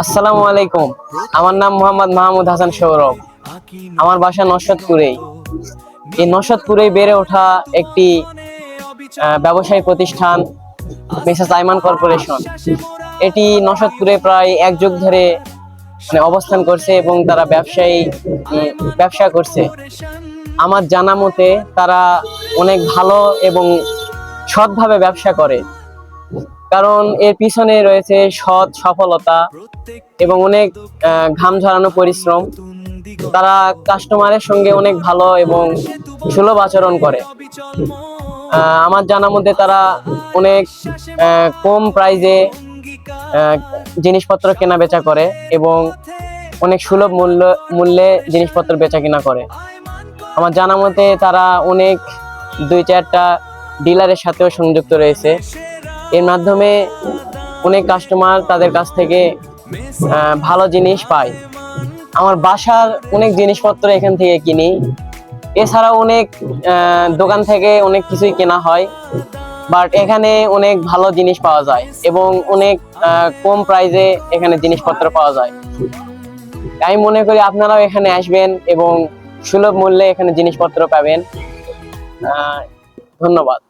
আসসালামু আলাইকুম। আমার নাম মোহাম্মদ মাহমুদ হাসান সৌরভ। আমার বাসা নরসদপুরেই। এই নরসদপুরেই বেড়ে ওঠা একটি ব্যবসায়ী প্রতিষ্ঠান মেসার্স আইমান কর্পোরেশন। এটি নরসদপুরে প্রায় এক যুগ ধরে অবস্থান করছে এবং তারা ব্যবসা করছে। আমার জানা মতে তারা অনেক ভালো এবং সৎভাবে ব্যবসা করে, কারণ এর পিছনে রয়েছে সৎ সফলতা এবং অনেক ঘাম ঝরানো পরিশ্রম। তারা কাস্টমারের সঙ্গে অনেক ভালো এবং সুলভ আচরণ করে। আমার জানা মধ্যে তারা অনেক কম প্রাইজে জিনিসপত্র কেনা বেচা করে এবং অনেক সুলভ মূল্যে জিনিসপত্র বেচা কেনা করে। আমার জানা মতে তারা অনেক 2-4টা ডিলারের সাথেও সংযুক্ত রয়েছে। এর মাধ্যমে অনেক কাস্টমার তাদের কাছ থেকে ভালো জিনিস পায়। আমার বাসার অনেক জিনিসপত্র এখান থেকে কিনি। এছাড়াও অনেক দোকান থেকে অনেক কিছুই কেনা হয়, বাট এখানে অনেক ভালো জিনিস পাওয়া যায় এবং অনেক কম প্রাইসে এখানে জিনিসপত্র পাওয়া যায়। আমি মনে করি আপনারাও এখানে আসবেন এবং সুলভ মূল্যে এখানে জিনিসপত্র পাবেন। ধন্যবাদ।